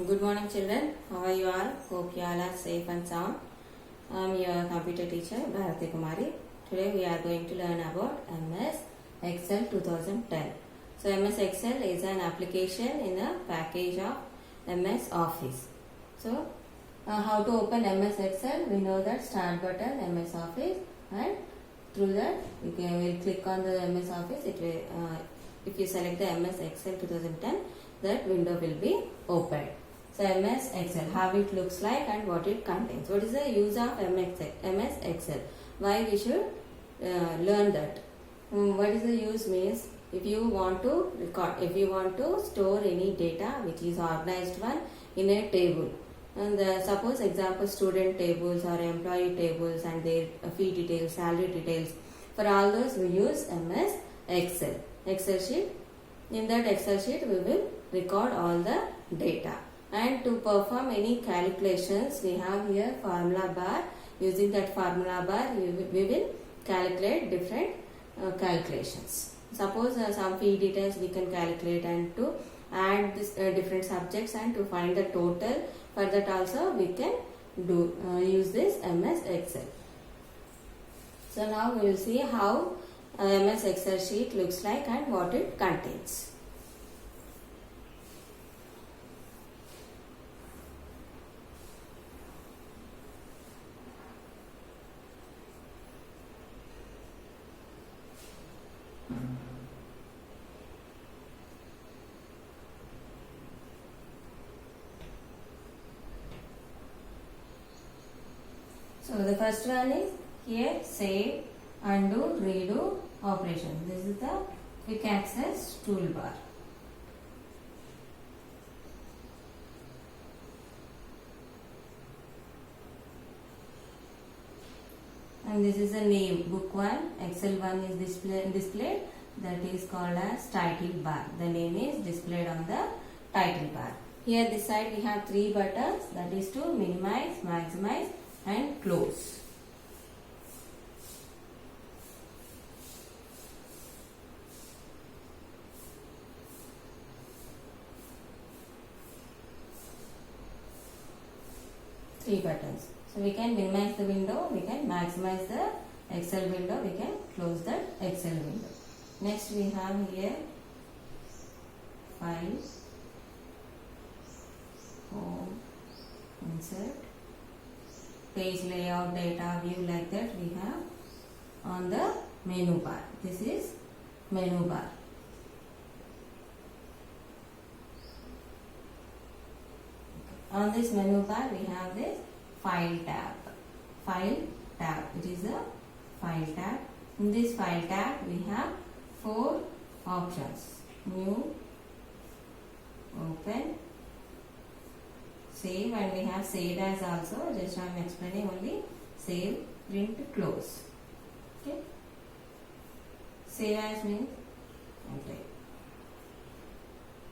Good morning, children. How are you all? Hope you all are safe and sound. I am your computer teacher, Bharati Kumari. Today we are going to learn about MS Excel 2010. So MS Excel is an application in a package of MS Office. So how to open MS Excel? We know that start button, MS Office, and through that you will click on the MS Office. It will, if you select the MS Excel 2010, that window will be opened. So MS Excel, how it looks like and what it contains. What is the use of MS Excel? Why we should learn that? What is the use means? If you want to record, if you want to store any data which is organized one in a table, and suppose example student tables or employee tables and their fee details, salary details. For all those we use MS Excel sheet. In that Excel sheet we will record all the data. And to perform any calculations, we have here formula bar. Using that formula bar, we will calculate different calculations. Suppose some fee details we can calculate, and to add this different subjects and to find the total. For that also we can do use this MS Excel. So now we will see how MS Excel sheet looks like and what it contains. So the first one is here save, undo, redo operation. This is the quick access toolbar. And this is the name, book 1, Excel 1 is displayed, that is called as title bar. The name is displayed on the title bar. Here this side we have 3 buttons, that is to minimize, maximize and close. Three buttons. So we can minimize the window, we can maximize the Excel window, we can close the Excel window. Next we have here File, Home, Insert, Page Layout, Data View, like that we have on the menu bar. This is menu bar. On this menu bar we have this File tab. File tab. It is a File tab. In this File tab we have 4 options. New, Open, Save, and we have Save As also. Just I am explaining only. Save, Print, Close. Okay. Save As means okay.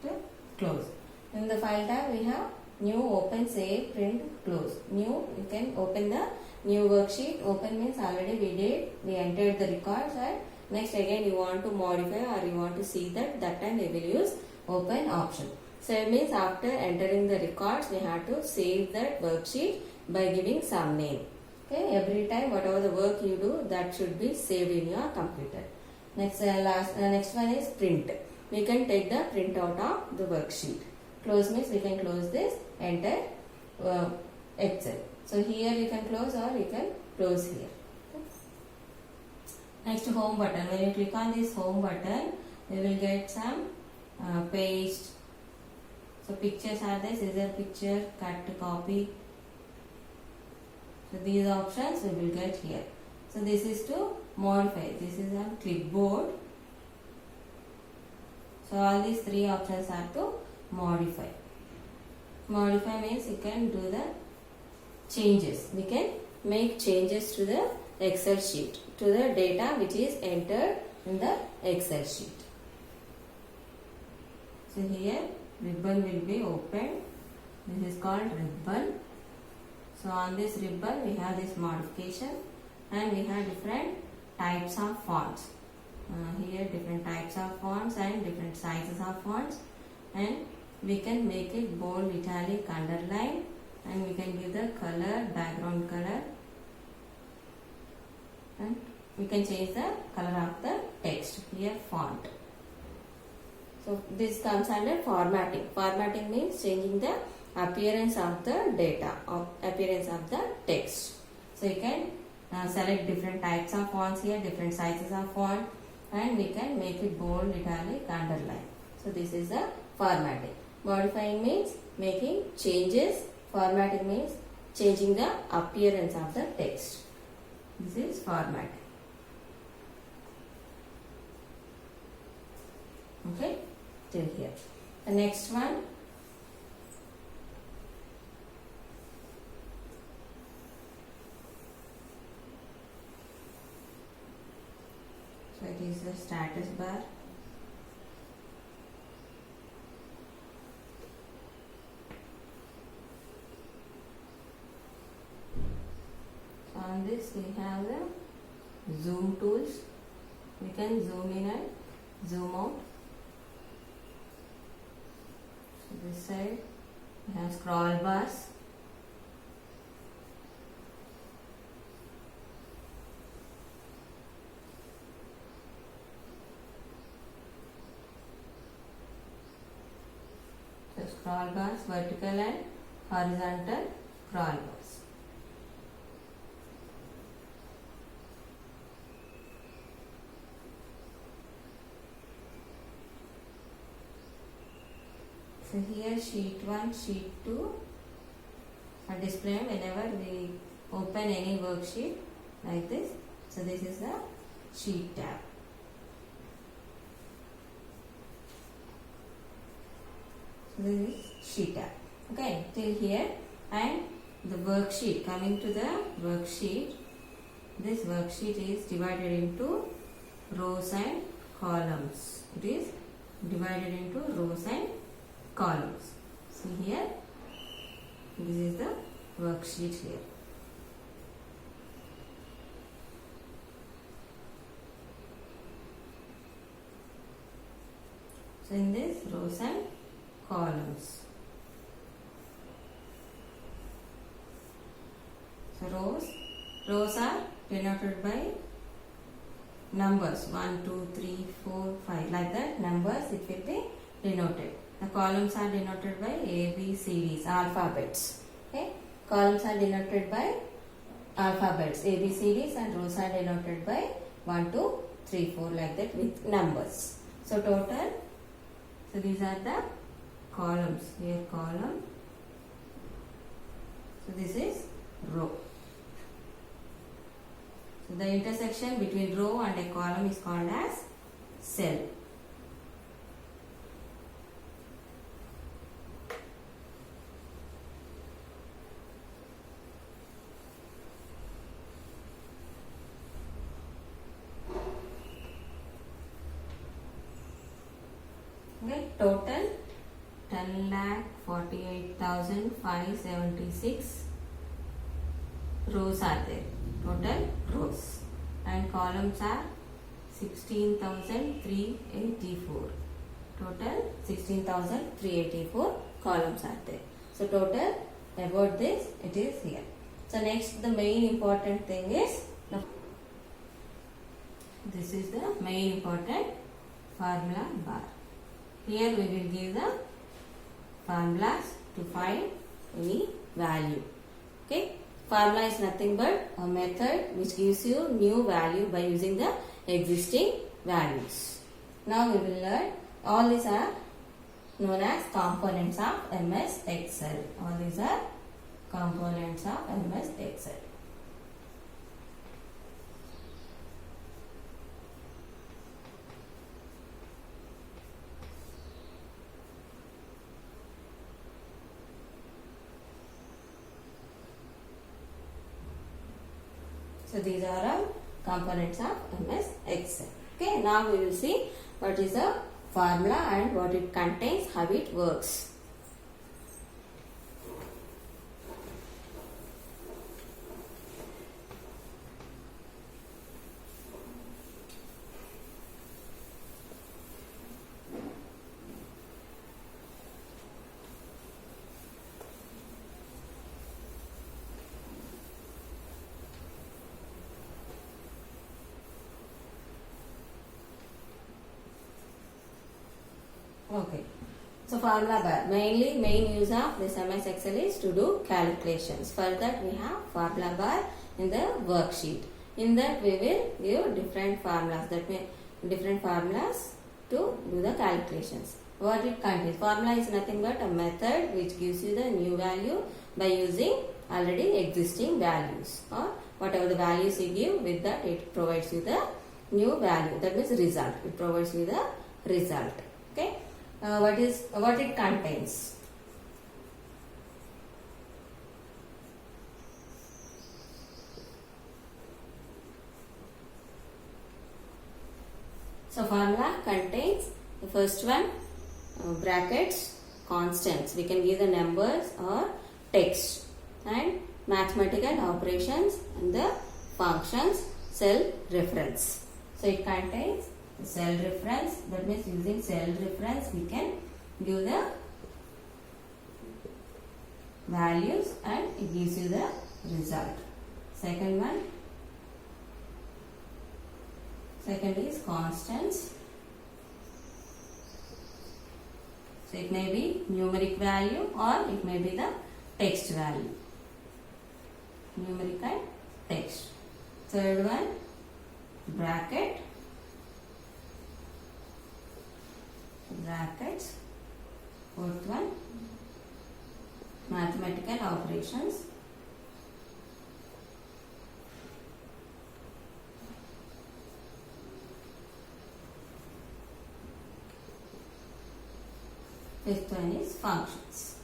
To close. In the File tab we have New, Open, Save, Print, Close. New, you can open the new worksheet. Open means already we entered the records, and next again you want to modify or you want to see that time we will use open option. So it means after entering the records we have to save that worksheet by giving some name. Okay, every time whatever the work you do, that should be saved in your computer. Next next one is print. We can take the print out of the worksheet. Close means we can close this, enter Excel. So here you can close or you can close here. Okay. Next, home button. When you click on this home button, you will get some paste. So pictures are there, scissor picture, cut, copy. So these options we will get here. So this is to modify. This is on clipboard. So all these 3 options are to modify. Modify means you can do the changes. We can make changes to the Excel sheet, to the data which is entered in the Excel sheet. So here ribbon will be opened. This is called ribbon. So on this ribbon we have this modification, and we have different types of fonts. Here different types of fonts and different sizes of fonts, and we can make it bold, italic, underline, and we can give the color, background color, and we can change the color of the text. Here font. So this comes under formatting. Formatting means changing the appearance of the data or appearance of the text. So you can select different types of fonts here, different sizes of font, and we can make it bold, italic, underline. So this is the formatting. Modifying means making changes. Formatting means changing the appearance of the text. This is formatting. Okay, till here. The next one. So it is the status bar. So on this we have the zoom tools. We can zoom in and zoom out. So this side we have scroll bars. Scroll bars, vertical and horizontal scroll bars. So here sheet 1, sheet 2 are displayed whenever we open any worksheet like this. So this is the sheet tab. This is sheet tab. Okay, till here, and the worksheet, coming to the worksheet, this worksheet is divided into rows and columns. It is divided into rows and columns. See here, this is the worksheet here. So in this rows and columns. So rows are denoted by numbers 1, 2, 3, 4, 5, like that numbers it will be denoted. The columns are denoted by A, B, C, D's, alphabets. Okay, columns are denoted by alphabets A, B, C, D's, and rows are denoted by 1, 2, 3, 4, like that with numbers. So total, so these are the columns. Here column. So this is row. So the intersection between row and a column is called as cell. Okay, total 10,48,576 rows are there. Total rows, and columns are 16,384. Total 16,384 columns are there. So total about this it is here. So next the main important thing is this is the main important formula bar. Here we will give the formulas to find any value. Okay, formula is nothing but a method which gives you new value by using the existing values. Now we will learn, all these are known as components of MS Excel. All these are components of MS Excel. So these are all components of MS Excel. Okay, now we will see what is a formula and what it contains, how it works. So formula bar, main use of this MS Excel is to do calculations. For that we have formula bar in the worksheet. In that we will give different formulas, that means different formulas to do the calculations. What it contains? Formula is nothing but a method which gives you the new value by using already existing values, or whatever the values you give, with that it provides you the new value, that means result. It provides you the result. Okay. What it contains? So formula contains the first one, brackets, constants. We can give the numbers or text, and mathematical operations and the functions, cell reference. So it contains the cell reference, that means using cell reference we can give the values and it gives you the result. Second is constants. So it may be numeric value or it may be the text value. Numeric and text. Third one, brackets. Fourth one, mathematical operations. Fifth one is functions.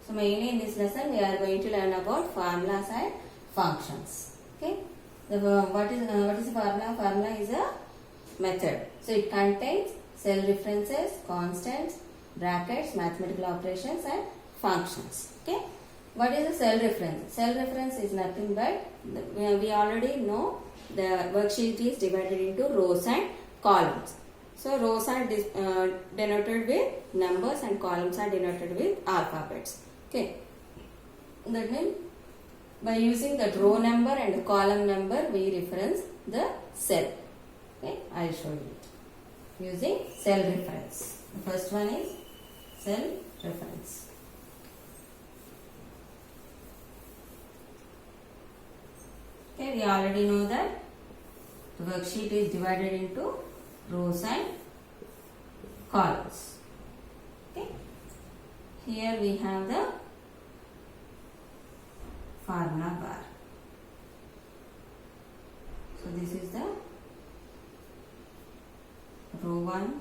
So mainly in this lesson we are going to learn about formulas and functions. Okay. What is the formula? Formula is a method. So it contains cell references, constants, brackets, mathematical operations and functions. Okay. What is the cell reference? Cell reference is nothing but, we already know the worksheet is divided into rows and columns. So rows are denoted with numbers and columns are denoted with alphabets. Okay. That means by using the row number and the column number we reference the cell. Okay, I will show you using cell reference. The first one is cell reference. Okay, we already know that the worksheet is divided into rows and columns. Okay, here we have the formula bar. So this is the row 1,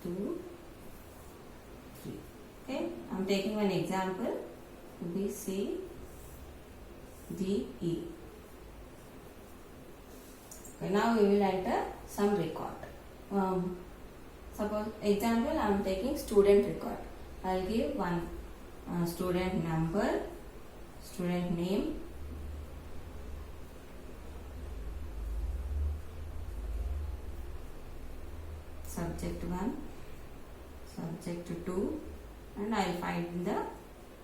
2, 3. Okay, I am taking one example. B, C, D, E. Okay, now we will enter some record. Suppose example I am taking student record. I will give one student number, student name, subject 1, subject 2, and I will find the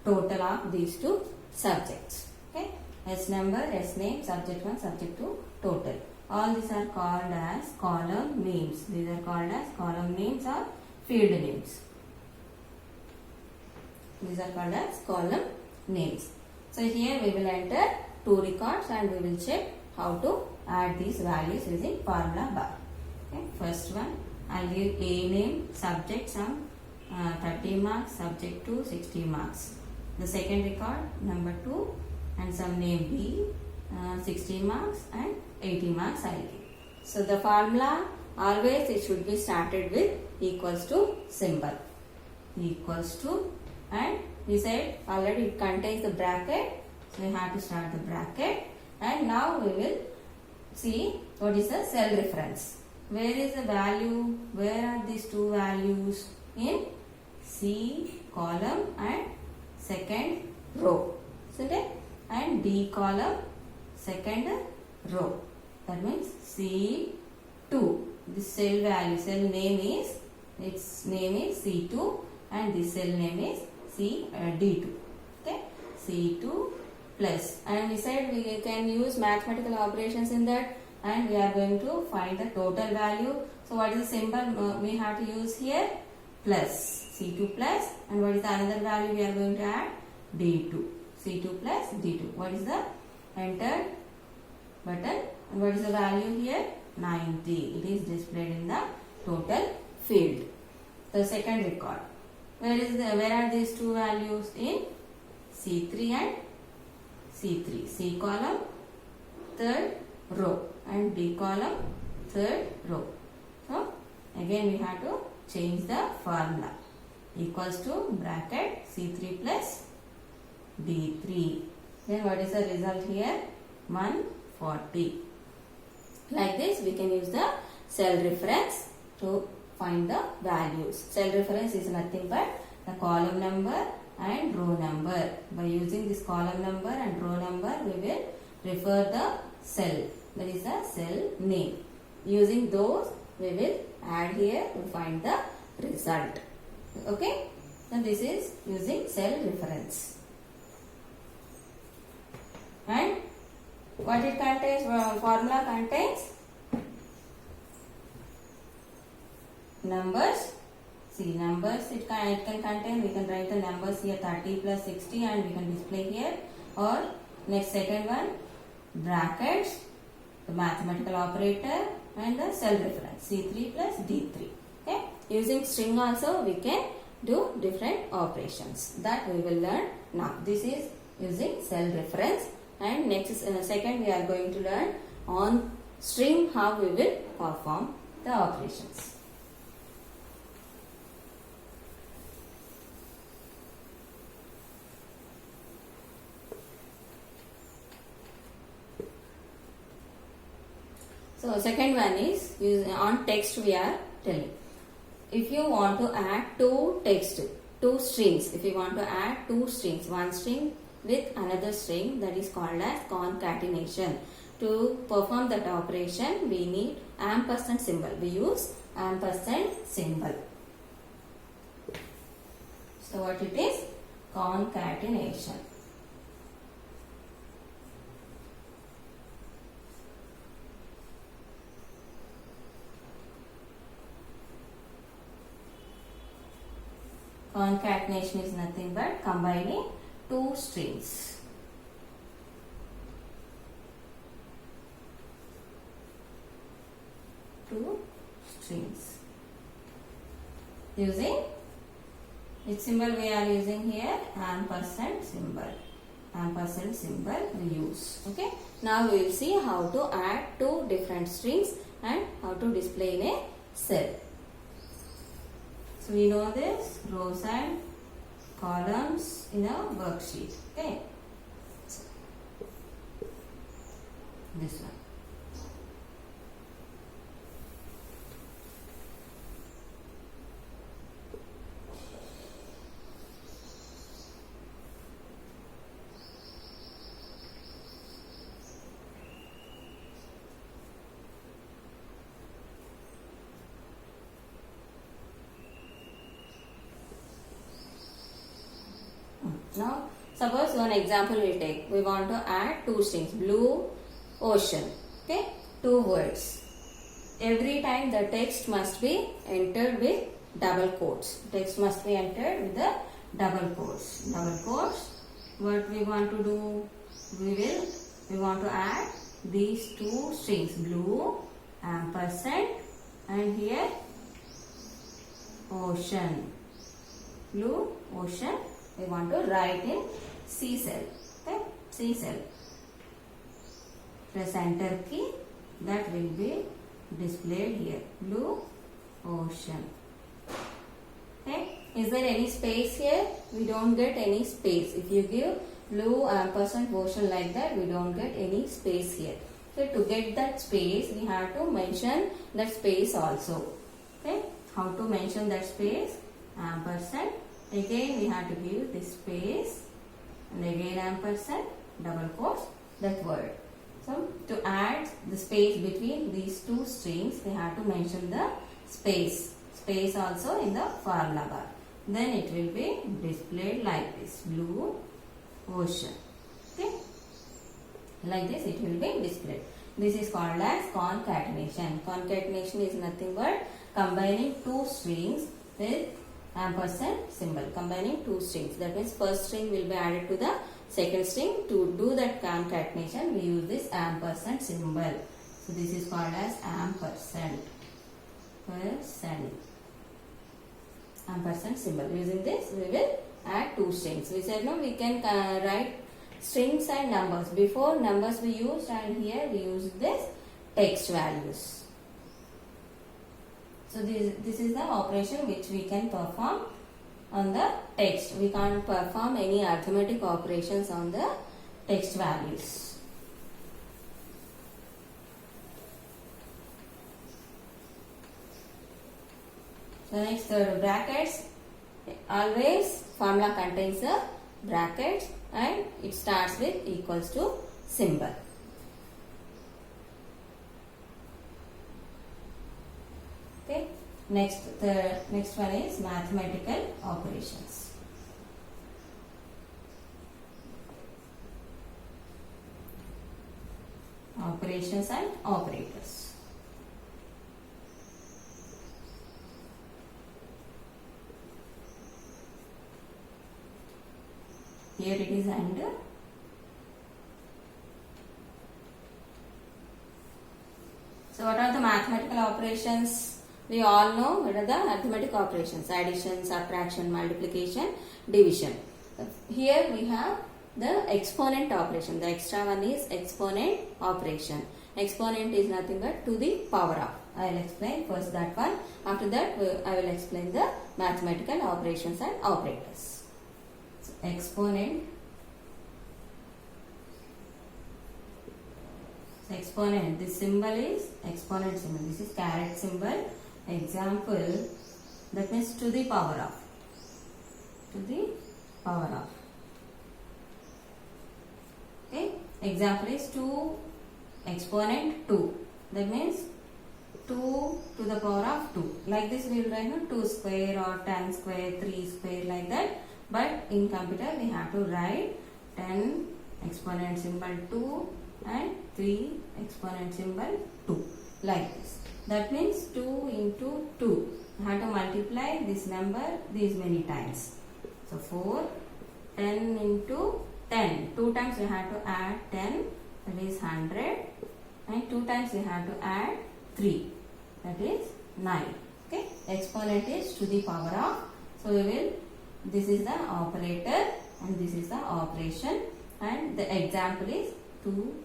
total of these two subjects. Okay, S number, S name, subject 1, subject 2, total. All these are called as column names. These are called as column names or field names. These are called as column names. So here we will enter two records and we will check how to add these values using formula bar. Okay, first one, I will give A name, subject some 30 marks, subject 2 60 marks. The second record, number 2, and some name B, 60 marks and 80 marks I will give. So the formula always it should be started with equals to symbol. Equals to, and we said already it contains the bracket, so we have to start the bracket. And now we will see what is the cell reference. Where is the value? Where are these two values? In C column and second row, isn't it? And D column, second row. That means C2. This cell value, cell name is, its name is C2 and this cell name is D2. Okay, C2 plus, and we said we can use mathematical operations in that. and we are going to find the total value. So what is the symbol we have to use here? Plus, C2 plus, and what is the another value we are going to add? D2, C2 plus D2. What is the entered button, and what is the value here? 90. It is displayed in the total field. The second record. Where are these two values? In C3 and C3. C column, third row, and D column, third row. So again we have to change the formula. Equals to bracket C3 plus D3. Then what is the result here? 140. Like this we can use the cell reference to find the values. Cell reference is nothing but the column number and row number. By using this column number and row number, we will refer the cell. That is the cell name. Using those, we will add here to find the result. Okay? So this is using cell reference. And what it contains? Formula contains numbers. See, numbers it can contain. We can write the numbers here 30 plus 60 and we can display here. Or next second one, brackets, the mathematical operator and the cell reference C3 plus D3. Okay. Using string also we can do different operations that we will learn now. This is using cell reference, and next second we are going to learn on string how we will perform the operations. So second one is on text we are telling. If you want to add two strings, if you want to add two strings, one string with another string, that is called as concatenation. To perform that operation, we need ampersand symbol. We use ampersand symbol. So what it is? Concatenation. Concatenation is nothing but combining two strings. Two strings. Using which symbol we are using here? Ampersand symbol. Ampersand symbol we use. Okay. Now we will see how to add two different strings and how to display in a cell. So we know this, rows and columns in a worksheet. Okay. This one. Now, suppose one example we take. We want to add two strings. Blue, ocean. Okay. Two words. Every time the text must be entered with double quotes. Text must be entered with the double quotes. Double quotes. What we want to do? We want to add these two strings. Blue, ampersand, and here ocean. Blue, ocean. We want to write in C cell. Okay, C cell. Press enter key. That will be displayed here. Blue, ocean. Okay. Is there any space here? We don't get any space. If you give blue, ampersand, ocean like that, we don't get any space here. So to get that space, we have to mention that space also. Okay. How to mention that space? Ampersand. Again we have to give this space and again ampersand, double quotes, that word. So to add the space between these two strings, we have to mention the space. Space also in the formula bar. Then it will be displayed like this. Blue, ocean. Okay. Like this it will be displayed. This is called as concatenation. Concatenation is nothing but combining two strings with ampersand symbol. Combining two strings. That means first string will be added to the second string. To do that concatenation, we use this ampersand symbol. So this is called as ampersand. Ampersand symbol. Using this, we will add two strings. We said no, we can write strings and numbers. Before numbers we used, and here we use this text values. So this is the operation which we can perform on the text. We can't perform any arithmetic operations on the text values. So next, brackets. Always formula contains a bracket and it starts with equals to symbol. Okay. The next one is mathematical operations. Operations and operators. Here it is and so what are the mathematical operations? We all know what are the arithmetic operations: addition, subtraction, multiplication, division. Here we have the exponent operation. The extra one is exponent operation. Exponent is nothing but to the power of. I will explain first that one. After that I will explain the mathematical operations and operators. Exponent. So exponent, this symbol is exponent symbol. This is caret symbol. Example, that means to the power of. To the power of. Okay. Example is 2 exponent 2. That means 2 to the power of 2. Like this we will write 2 square or 10 square, 3 square, like that. But in computer we have to write 10 exponent symbol 2 and 3 exponent symbol 2, like this. That means 2 into 2. You have to multiply this number these many times. So 4, 10 into 10. 2 times we have to add 10, that is 100. And 2 times we have to add 3, that is 9. Okay. Exponent is to the power of. So we will, this is the operator and this is the operation, and the example is 2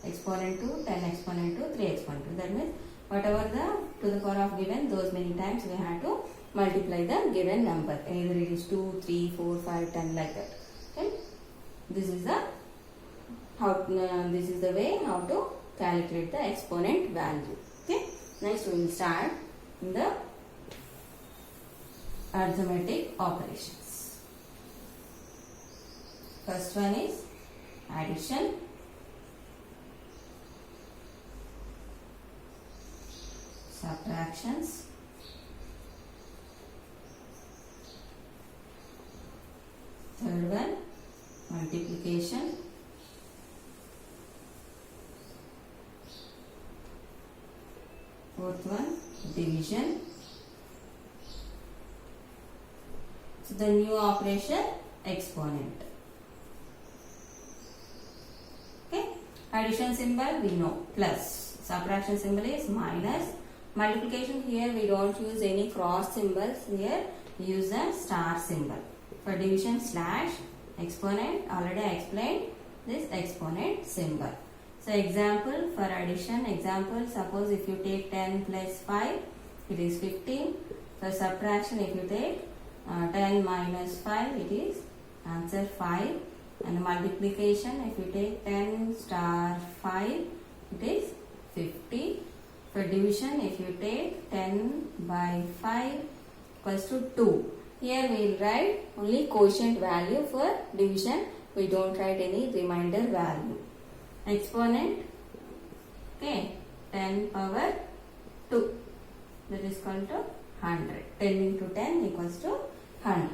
exponent 2, 10 exponent 2, 3 exponent 2. That means whatever the to the power of given, those many times we have to multiply the given number. Either it is 2, 3, 4, 5, 10, like that. Okay. This is the this is the way how to calculate the exponent value. Okay. Next we will start in the arithmetic operations. First one is addition, subtractions, third one multiplication, fourth one division. So the new operation exponent. Okay. Addition symbol we know plus. Subtraction symbol is minus. Multiplication, here we don't use any cross symbols. Here we use a star symbol. For division, slash. Exponent, already I explained this exponent symbol. So example for addition, example, suppose if you take 10 plus 5, it is 15. For subtraction, if you take 10 minus 5, it is answer 5. And multiplication, if you take 10 star 5, it is 50. For division, if you take 10 by 5 equals to 2. Here we will write only quotient value for division. We don't write any remainder value. Exponent, okay, 10 power 2. That is called to 100. 10 into 10 equals to 100.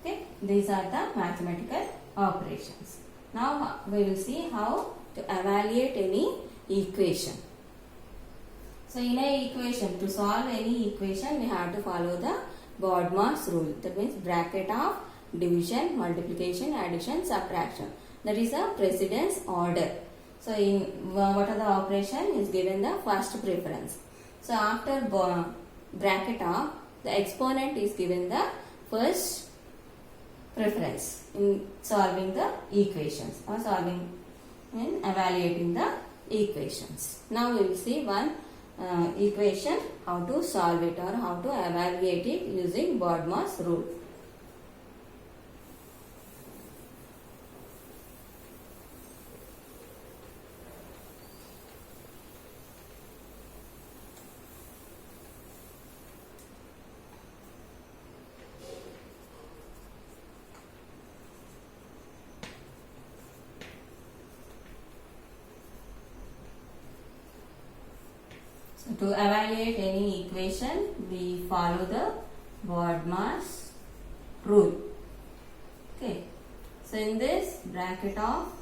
Okay, these are the mathematical operations. Now we will see how to evaluate any equation. So in a equation, to solve any equation, we have to follow the BODMAS rule. That means bracket of division, multiplication, addition, subtraction. That is a precedence order. So in what are the operation is given the first preference. So after bracket of, the exponent is given the first preference in solving the equations or solving in evaluating the equations. Now we will see one equation, how to solve it or how to evaluate it using BODMAS rule. So to evaluate any equation, we follow the BODMAS rule. Okay. So in this, bracket of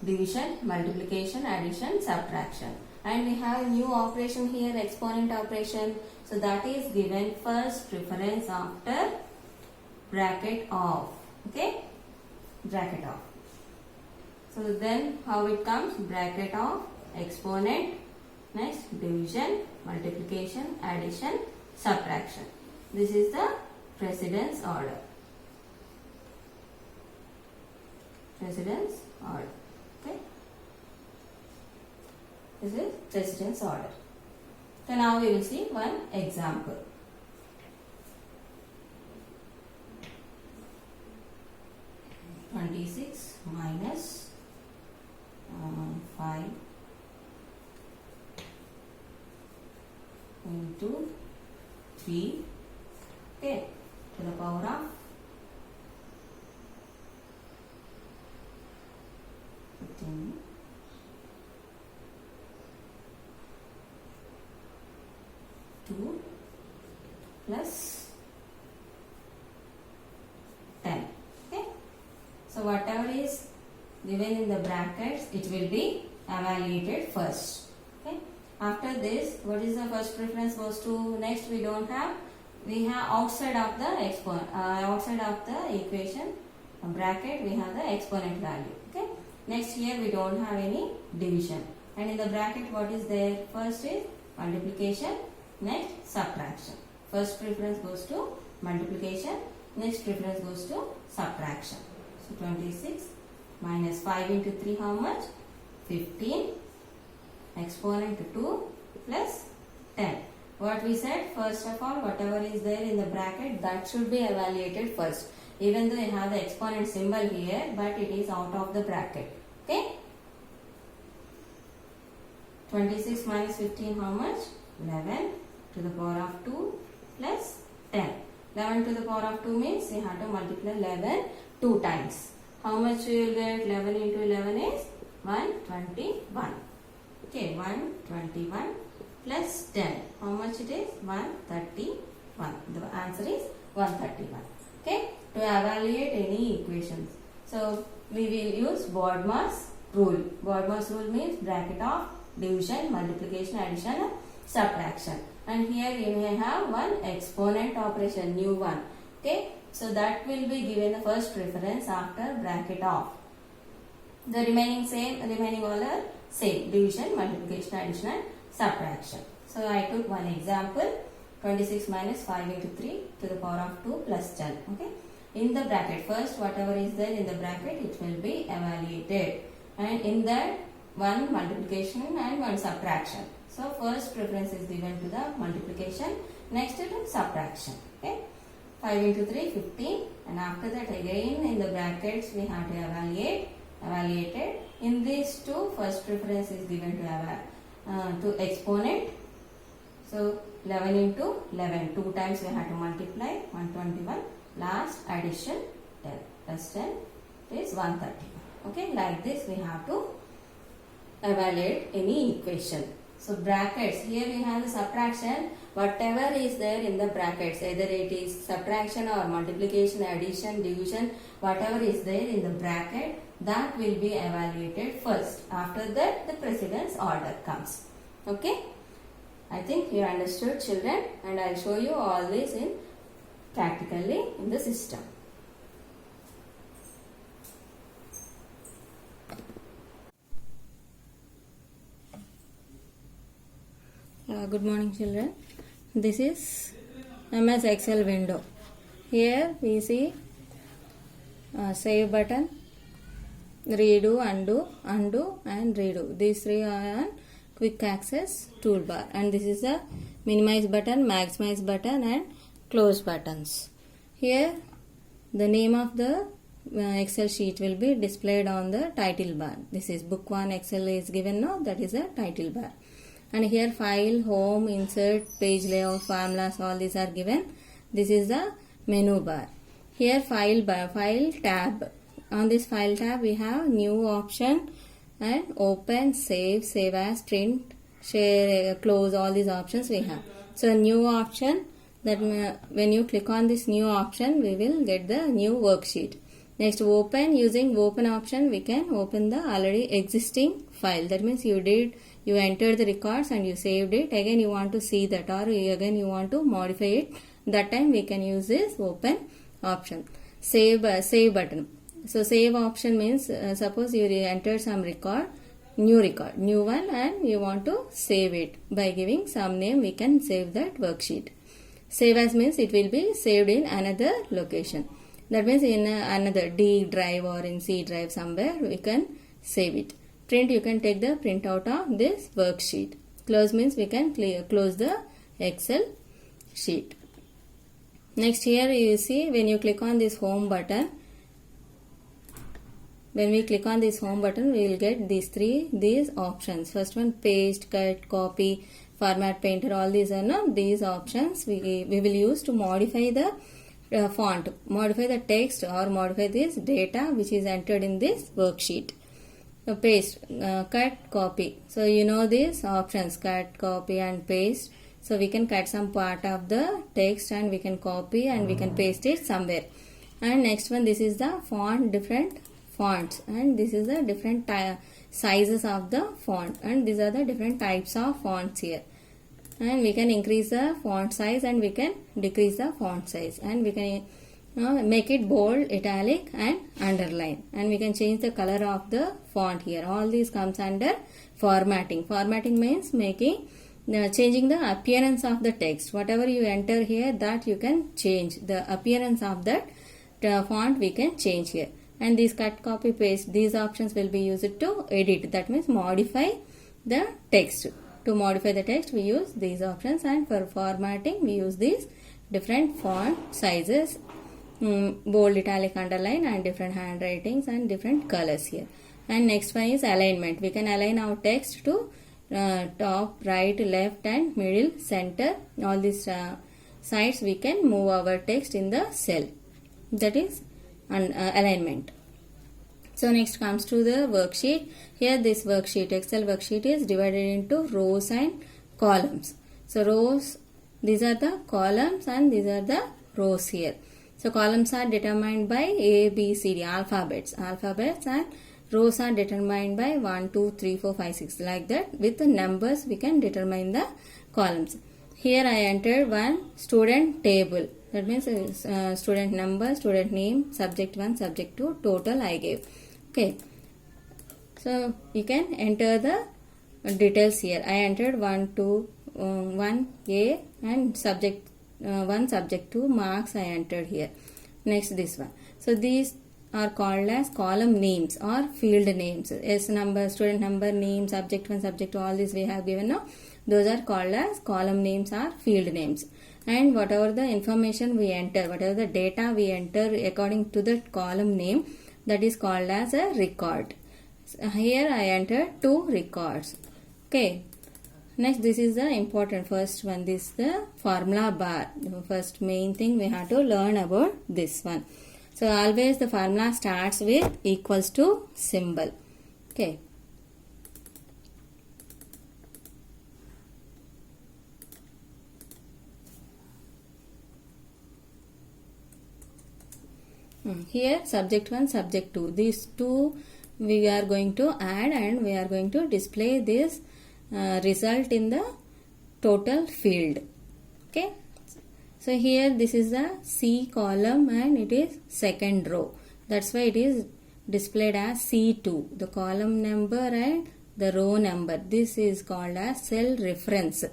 division, multiplication, addition, subtraction. And we have a new operation here, exponent operation. So that is given first preference after bracket of. Okay. Bracket of. So then how it comes? Bracket of exponent. Next, division, multiplication, addition, subtraction. This is the precedence order. Precedence order. Okay. This is precedence order. So now we will see one example. (26) minus 5 into 3, okay, to the power of 15 2 plus 10. Okay. So whatever is given in the brackets, it will be evaluated first. Okay. After this, what is the first preference goes to? Next, we don't have. We have outside of the exponent, outside of the equation bracket, we have the exponent value. Okay. Next, here we don't have any division, and in the bracket, what is there? First is multiplication. Next, subtraction. First preference goes to multiplication. Next preference goes to subtraction. So 26 minus 5 into 3, how much? 15. Exponent 2 plus 10. What we said, first of all, whatever is there in the bracket, that should be evaluated first. Even though you have the exponent symbol here, but it is out of the bracket. Okay. 26 minus 15, how much? 11 to the power of 2 plus 10. 11 to the power of 2 means you have to multiply 11 2 times. How much you will get? 11 into 11 is 121. Okay, 121 plus 10. How much it is? 131. The answer is 131. Okay, to evaluate any equations. So, we will use BODMAS rule. BODMAS rule means bracket of division, multiplication, addition, and subtraction. And here you may have one exponent operation, new one. Okay, so that will be given the first preference after bracket of. The remaining order same, division, multiplication, addition, and subtraction. So I took one example, 26 minus 5 into 3 to the power of 2 plus 10. Okay, in the bracket, first whatever is there in the bracket, it will be evaluated, and in that one multiplication and one subtraction. So first preference is given to the multiplication, next to the subtraction. Okay, 5 into 3, 15, and after that again in the brackets we have to evaluated. In these two, first preference is given to exponent. So 11 into 11, 2 times we have to multiply, 121. Last addition 10 plus 10 is 131. Okay, like this we have to evaluate any equation. So brackets, here we have the subtraction, whatever is there in the brackets, either it is subtraction or multiplication, addition, division, whatever is there in the bracket, that will be evaluated first. After that, the precedence order comes. Okay? I think you understood, children, and I will show you all this in practically in the system. Good morning, children. This is MS Excel window. Here we see save button, redo, undo and redo. These three are on quick access toolbar, and this is the minimize button, maximize button and close buttons. Here the name of the Excel sheet will be displayed on the title bar. This is book 1 Excel is given now, that is a title bar. And here file, home, insert, page layout, formulas, all these are given. This is the menu bar. Here file bar, file tab. On this file tab we have new option and open, save, save as, print, share, close, all these options we have. So new option, that when you click on this new option we will get the new worksheet. Next open, using open option we can open the already existing file. That means you entered the records and you saved it. Again you want to see that, or again you want to modify it. That time we can use this open option. Save button. So save option means suppose you entered some record, new one, and you want to save it. By giving some name we can save that worksheet. Save as means it will be saved in another location. That means in another D drive or in C drive somewhere we can save it. Print, you can take the print out of this worksheet. Close means we can close the Excel sheet. Next here you see when you click on this home button, when we click on this home button we will get these options. First one, paste, cut, copy, format, painter, all these are these options we will use to modify the font, modify the text or modify this data which is entered in this worksheet. So paste, cut, copy. So you know these options, cut, copy and paste. So we can cut some part of the text and we can copy and we can paste it somewhere. And next one, this is the font, different fonts, and this is the different sizes of the font, and these are the different types of fonts here. And we can increase the font size and we can decrease the font size, and we can make it bold, italic and underline, and we can change the color of the font here. All these comes under formatting. Formatting means changing the appearance of the text. Whatever you enter here, that you can change the appearance of that font, we can change here. And these cut, copy, paste, these options will be used to edit, that means modify the text. To modify the text we use these options, and for formatting we use these different font sizes, bold, italic, underline and different handwritings and different colors here. And next one is alignment. We can align our text to top, right, left and middle, center. All these sides we can move our text in the cell. That is alignment. So next comes to the worksheet. Here this worksheet, Excel worksheet, is divided into rows and columns. So rows, these are the columns and these are the rows here. So columns are determined by A, B, C, D, alphabets, and rows are determined by 1, 2, 3, 4, 5, 6, like that. With the numbers we can determine the columns. Here I entered one student table. That means student number, student name, subject 1, subject 2, total I gave. Okay. So you can enter the details here. I entered 1, 2, 1 A and subject 1, subject 2, marks I entered here. Next this one. So these are called as column names or field names. S number, student number, name, subject 1, subject 2, all these we have given now. Those are called as column names or field names. And whatever the information we enter, whatever the data we enter according to the column name, that is called as a record. So here I entered 2 records. Okay. Next, this is the important first one. This is the formula bar. The first main thing we have to learn about this one. So always the formula starts with equals to symbol. Okay. Here subject 1, subject 2. These two we are going to add and we are going to display this result in the total field. Okay. So here this is the C column and it is second row. That's why it is displayed as C2. The column number and the row number. This is called as cell reference.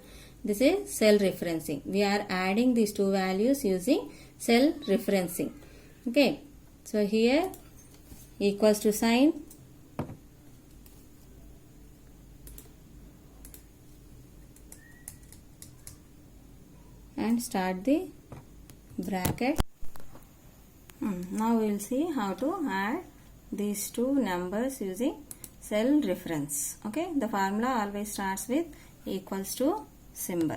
This is cell referencing. We are adding these two values using cell referencing. Okay. So here equals to sign. And start the bracket. Now we will see how to add these two numbers using cell reference. Okay, the formula always starts with equals to symbol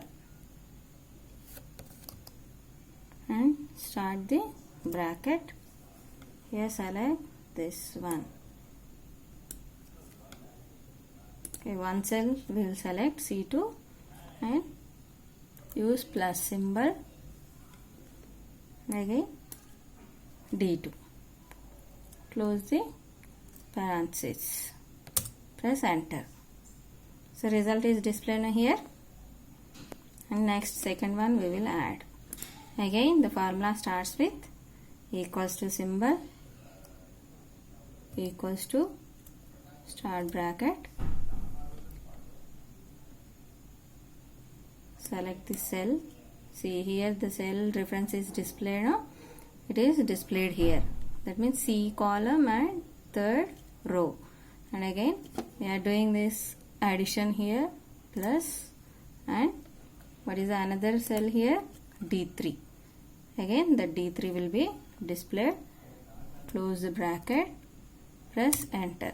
and start the bracket. Here select this one. Okay, one cell we will select C2 and use plus symbol, again D2. Close the parenthesis. Press enter. So result is displayed here. And next second one we will add. Again the formula starts with equals to symbol, equals to start bracket. Select the cell. See here the cell reference is displayed now. It is displayed here. That means C column and third row. And again we are doing this addition here, plus, and what is another cell here? D3. Again the D3 will be displayed. Close the bracket. Press enter.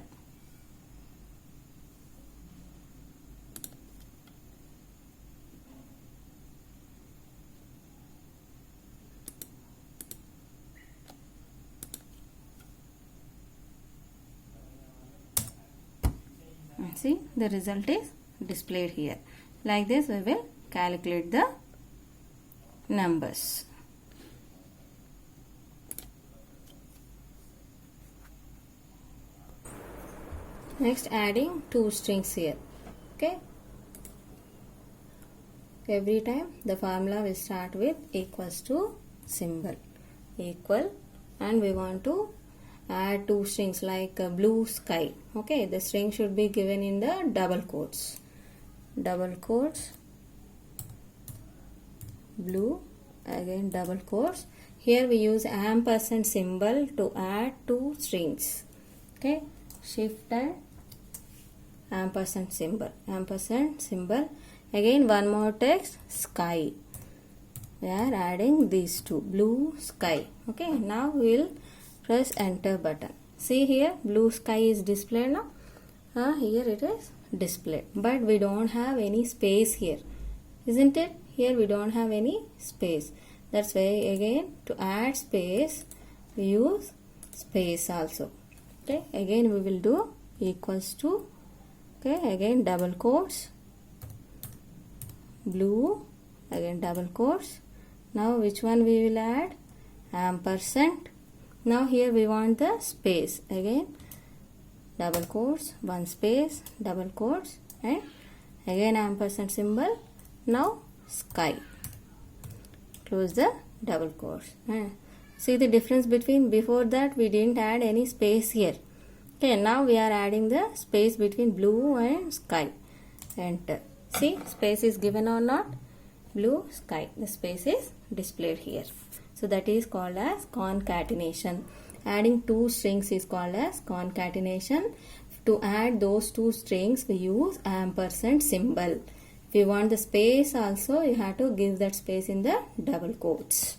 See, the result is displayed here. Like this we will calculate the numbers. Next adding two strings here. Okay. Every time the formula will start with equals to symbol, equal, and we want to add two strings like blue sky. Okay, the string should be given in the double quotes. Double quotes, blue, again double quotes. Here we use ampersand symbol to add two strings. Okay, shift and ampersand symbol. Ampersand symbol. Again one more text, sky. We are adding these two, blue sky. Okay, now we will press enter button. See here blue sky is displayed now. Here it is displayed, but we don't have any space here, isn't it? Here we don't have any space. That's why again to add space we use space also. Okay, again we will do equals to, okay, again double quotes, blue, again double quotes. Now which one we will add? Ampersand. Now here we want the space. Again double quotes, one space, double quotes, and again ampersand symbol. Now sky. Close the double quotes. See the difference between before that we didn't add any space here. Okay, now we are adding the space between blue and sky. Enter. See, space is given or not? Blue sky. The space is displayed here. So that is called as concatenation. Adding two strings is called as concatenation. To add those two strings we use ampersand symbol. If you want the space also, you have to give that space in the double quotes.